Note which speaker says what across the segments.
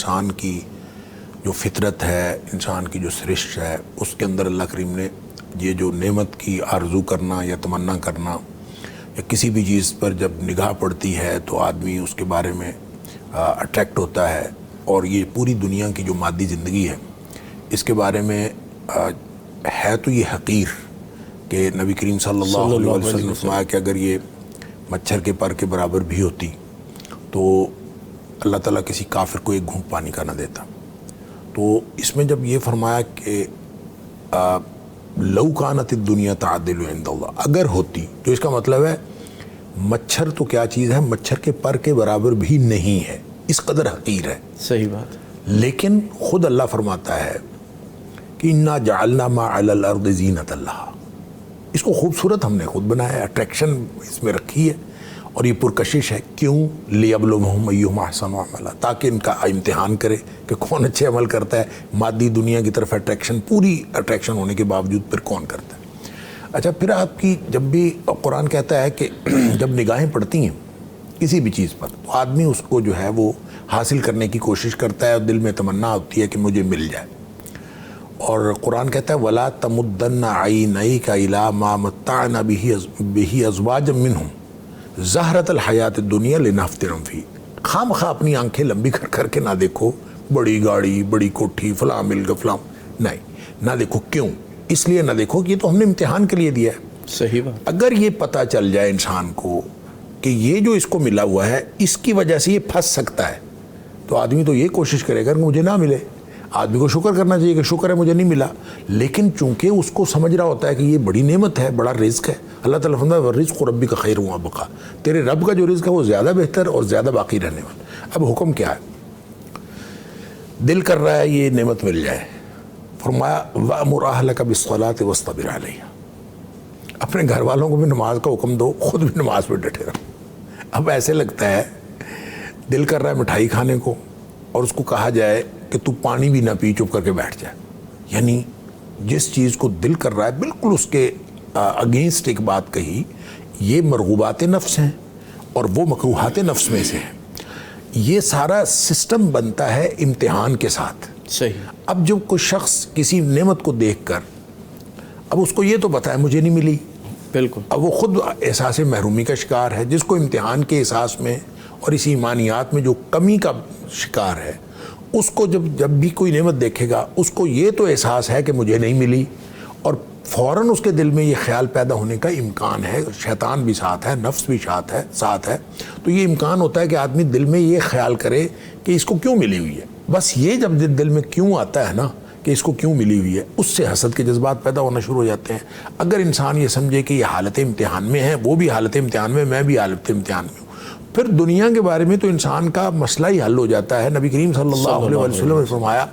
Speaker 1: انسان کی جو فطرت ہے، انسان کی جو سرشت ہے، اس کے اندر اللہ کریم نے یہ جو نعمت کی آرزو کرنا یا تمنا کرنا یا کسی بھی چیز پر جب نگاہ پڑتی ہے تو آدمی اس کے بارے میں اٹریکٹ ہوتا ہے، اور یہ پوری دنیا کی جو مادی زندگی ہے اس کے بارے میں ہے تو یہ حقیر کہ نبی کریم صلی اللہ علیہ وسلم نے فرمایا کہ اگر یہ مچھر کے پر کے برابر بھی ہوتی تو اللہ تعالیٰ کسی کافر کو ایک گھونٹ پانی کا نہ دیتا۔ تو اس میں جب یہ فرمایا کہ لو کانت الدنیا تعدل عند اللہ، اگر ہوتی، تو اس کا مطلب ہے مچھر تو کیا چیز ہے، مچھر کے پر کے برابر بھی نہیں ہے، اس قدر حقیر ہے۔
Speaker 2: صحیح بات۔
Speaker 1: لیکن خود اللہ فرماتا ہے کہ انا جعلنا ما علی الارض زینۃ اللہ، اس کو خوبصورت ہم نے خود بنایا ہے، اٹریکشن اس میں رکھی ہے، اور یہ پرکشش ہے۔ کیوں؟ لیبلوہم ایہم احسن عملا، تاکہ ان کا امتحان کرے کہ کون اچھے عمل کرتا ہے۔ مادی دنیا کی طرف اٹریکشن، پوری اٹریکشن ہونے کے باوجود پھر کون کرتا ہے۔ اچھا، پھر آپ کی جب بھی قرآن کہتا ہے کہ جب نگاہیں پڑتی ہیں کسی بھی چیز پر تو آدمی اس کو جو ہے وہ حاصل کرنے کی کوشش کرتا ہے، اور دل میں تمنا ہوتی ہے کہ مجھے مل جائے، اور قرآن کہتا ہے وَلَا تَمُدَّنَّ عَيْنَيْكَ إِلَىٰ مَا مَتَّعْنَا بِهِ أَزْوَاجًا مِّنْهُمْ زَهْرَةَ الْحَيَاةِ الدُّنْيَا لِنَفْتِنَهُمْ فِيهِ، خام خواہ اپنی آنکھیں لمبی کر کے نہ دیکھو بڑی گاڑی، بڑی کوٹھی، فلاں مل گیا فلاں، نہیں، نہ دیکھو۔ کیوں؟ اس لیے نہ دیکھو کہ یہ تو ہم نے امتحان کے لیے دیا ہے۔
Speaker 2: صحیح بات۔
Speaker 1: اگر یہ پتہ چل جائے انسان کو کہ یہ جو اس کو ملا ہوا ہے اس کی وجہ سے یہ پھنس سکتا ہے، تو آدمی تو یہ کوشش کرے گا کہ مجھے نہ ملے۔ آدمی کو شکر کرنا چاہیے کہ شکر ہے مجھے نہیں ملا، لیکن چونکہ اس کو سمجھ رہا ہوتا ہے کہ یہ بڑی نعمت ہے، بڑا رزق ہے۔ اللہ تعالیٰ فرماتا ہے وَالرِّزْقُ رَبِّكَ خَيْرٌ وَأَبْقَىٰ، تیرے رب کا جو رزق ہے وہ زیادہ بہتر اور زیادہ باقی رہنے والا۔ اب حکم کیا ہے؟ دل کر رہا ہے یہ نعمت مل جائے، فرمایا وَأْمُرْ أَهْلَكَ بِالصَّلَاةِ وَاصْطَبِرْ عَلَيْهَا، اپنے گھر والوں کو بھی نماز کا حکم دو، خود بھی نماز پہ ڈٹے رہو۔ اب ایسے لگتا ہے دل کر رہا ہے مٹھائی کھانے کو، اور اس کو کہا جائے کہ تو پانی بھی نہ پی، چپ کر کے بیٹھ جائے، یعنی جس چیز کو دل کر رہا ہے بالکل اس کے اگینسٹ ایک بات کہی۔ یہ مرغوبات نفس ہیں اور وہ مکروہات نفس میں سے ہیں۔ یہ سارا سسٹم بنتا ہے امتحان کے ساتھ۔
Speaker 2: صحیح۔
Speaker 1: اب جب کوئی شخص کسی نعمت کو دیکھ کر، اب اس کو یہ تو پتہ ہے مجھے نہیں ملی،
Speaker 2: بالکل،
Speaker 1: اب وہ خود احساس محرومی کا شکار ہے، جس کو امتحان کے احساس میں اور اس ایمانیات میں جو کمی کا شکار ہے، اس کو جب بھی کوئی نعمت دیکھے گا اس کو یہ تو احساس ہے کہ مجھے نہیں ملی، اور فوراً اس کے دل میں یہ خیال پیدا ہونے کا امکان ہے۔ شیطان بھی ساتھ ہے، نفس بھی ساتھ ہے، تو یہ امکان ہوتا ہے کہ آدمی دل میں یہ خیال کرے کہ اس کو کیوں ملی ہوئی ہے۔ بس یہ جب دل میں کیوں آتا ہے نا کہ اس کو کیوں ملی ہوئی ہے، اس سے حسد کے جذبات پیدا ہونا شروع ہو جاتے ہیں۔ اگر انسان یہ سمجھے کہ یہ حالت امتحان میں ہے، وہ بھی حالت امتحان میں، میں بھی حالت امتحان میں ہوں، پھر دنیا کے بارے میں تو انسان کا مسئلہ ہی حل ہو جاتا ہے۔ نبی کریم صلی اللہ علیہ وسلم نے فرمایا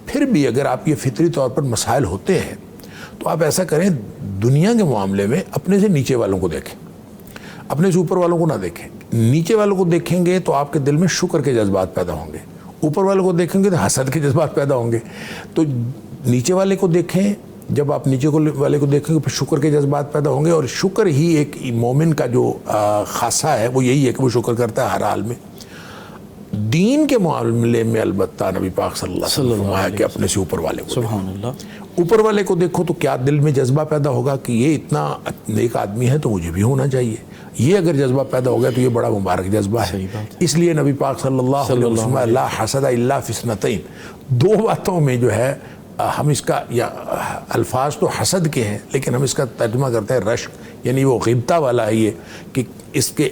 Speaker 1: پھر بھی اگر آپ یہ فطری طور پر مسائل ہوتے ہیں تو آپ ایسا کریں، دنیا کے معاملے میں اپنے سے نیچے والوں کو دیکھیں، اپنے سے اوپر والوں کو نہ دیکھیں۔ نیچے والوں کو دیکھیں گے تو آپ کے دل میں شکر کے جذبات پیدا ہوں گے، اوپر والوں کو دیکھیں گے تو حسد کے جذبات پیدا ہوں گے۔ تو نیچے والے کو دیکھیں، جب آپ نیچے والے کو دیکھیں گے پھر شکر کے جذبات پیدا ہوں گے، اور شکر ہی ایک مومن کا جو خاصہ ہے وہ یہی ہے کہ وہ شکر کرتا ہے ہر حال میں۔ دین کے معاملے میں البتہ نبی پاک صلی اللہ علیہ وسلم نے فرمایا کہ اپنے سے اوپر والے کو،
Speaker 2: سبحان اللہ،
Speaker 1: اوپر والے کو دیکھو تو کیا دل میں جذبہ پیدا ہوگا کہ یہ اتنا نیک آدمی ہے تو مجھے بھی ہونا چاہیے۔ یہ اگر جذبہ پیدا ہو گیا تو یہ بڑا مبارک جذبہ ہے۔ اس لیے نبی پاک صلی اللہ علیہ وسلم لا حسد الا فی اثنتین، دو باتوں میں جو ہے ہم اس کا، یا الفاظ تو حسد کے ہیں لیکن ہم اس کا ترجمہ کرتے ہیں رشک، یعنی وہ غیبتہ والا ہے یہ کہ اس کے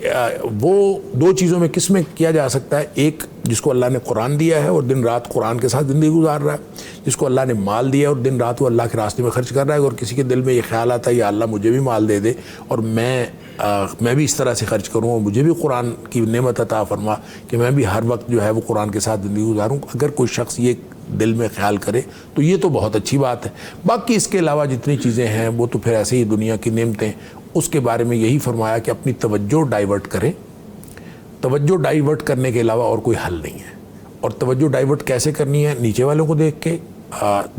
Speaker 1: وہ دو چیزوں میں کس میں کیا جا سکتا ہے؟ ایک جس کو اللہ نے قرآن دیا ہے اور دن رات قرآن کے ساتھ زندگی گزار رہا ہے، جس کو اللہ نے مال دیا ہے اور دن رات وہ اللہ کے راستے میں خرچ کر رہا ہے، اور کسی کے دل میں یہ خیال آتا ہے یا اللہ مجھے بھی مال دے دے اور میں بھی اس طرح سے خرچ کروں اور مجھے بھی قرآن کی نعمت عطا فرما کہ میں بھی ہر وقت جو ہے وہ قرآن کے ساتھ زندگی گزاروں۔ اگر کوئی شخص یہ دل میں خیال کرے تو یہ تو بہت اچھی بات ہے۔ باقی اس کے علاوہ جتنی چیزیں ہیں وہ تو پھر ایسے ہی دنیا کی نعمتیں، اس کے بارے میں یہی فرمایا کہ اپنی توجہ ڈائیورٹ کریں۔ توجہ ڈائیورٹ کرنے کے علاوہ اور کوئی حل نہیں ہے۔ اور توجہ ڈائیورٹ کیسے کرنی ہے؟ نیچے والوں کو دیکھ کے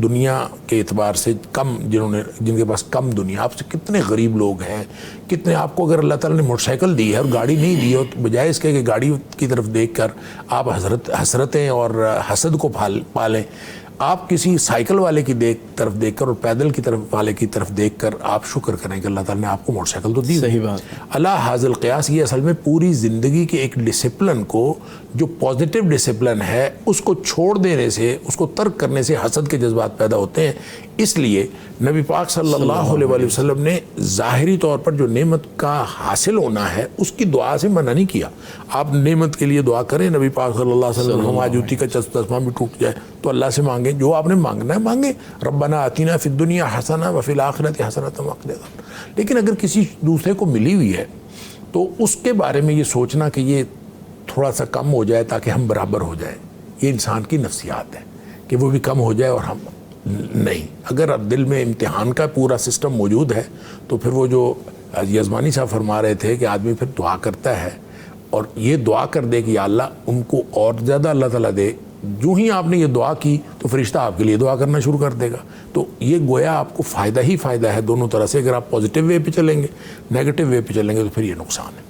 Speaker 1: دنیا کے اعتبار سے کم، جن کے پاس کم دنیا، آپ سے کتنے غریب لوگ ہیں، کتنے، آپ کو اگر اللہ تعالیٰ نے موٹر سائیکل دی ہے اور گاڑی نہیں دی ہو، تو بجائے اس کے کہ گاڑی کی طرف دیکھ کر آپ حسرتیں اور حسد کو پالیں، آپ کسی سائیکل والے کی طرف دیکھ کر اور پیدل کی طرف والے کی طرف دیکھ کر آپ شکر کریں کہ اللہ تعالیٰ نے آپ کو موٹر سائیکل تو دی۔
Speaker 2: صحیح بات۔
Speaker 1: اللہ حاضل قیاس، یہ اصل میں پوری زندگی کے ایک ڈسپلن کو، جو پازیٹیو ڈسپلن ہے، اس کو چھوڑ دینے سے، اس کو ترک کرنے سے حسد کے جذبات پیدا ہوتے ہیں۔ اس لیے نبی پاک صلی اللہ علیہ وسلم نے ظاہری طور پر جو نعمت کا حاصل ہونا ہے اس کی دعا سے منع نہیں کیا۔ آپ نعمت کے لیے دعا کریں، نبی پاک صلی اللہ علیہ وسلم ہماری جوتی کا چشمہ بھی ٹوٹ جائے تو اللہ سے مانگیں، جو آپ نے مانگنا ہے مانگیں، ربنا آتینا فی الدنیا حسنہ وفی الآخرۃ حسنۃ وقنا عذاب النار۔ لیکن اگر کسی دوسرے کو ملی ہوئی ہے تو اس کے بارے میں یہ سوچنا کہ یہ تھوڑا سا کم ہو جائے تاکہ ہم برابر ہو جائیں، یہ انسان کی نفسیات ہے کہ وہ بھی کم ہو جائے اور ہم نہیں۔ اگر دل میں امتحان کا پورا سسٹم موجود ہے تو پھر وہ جو یزمانی صاحب فرما رہے تھے کہ آدمی پھر دعا کرتا ہے اور یہ دعا کر دے کہ یا اللہ ان کو اور زیادہ اللہ تعالیٰ دے، جو ہی آپ نے یہ دعا کی تو فرشتہ آپ کے لیے دعا کرنا شروع کر دے گا۔ تو یہ گویا آپ کو فائدہ ہی فائدہ ہے دونوں طرح سے۔ اگر آپ پازیٹیو وے پہ چلیں گے، نیگیٹو وے پہ چلیں گے تو پھر یہ نقصان ہے۔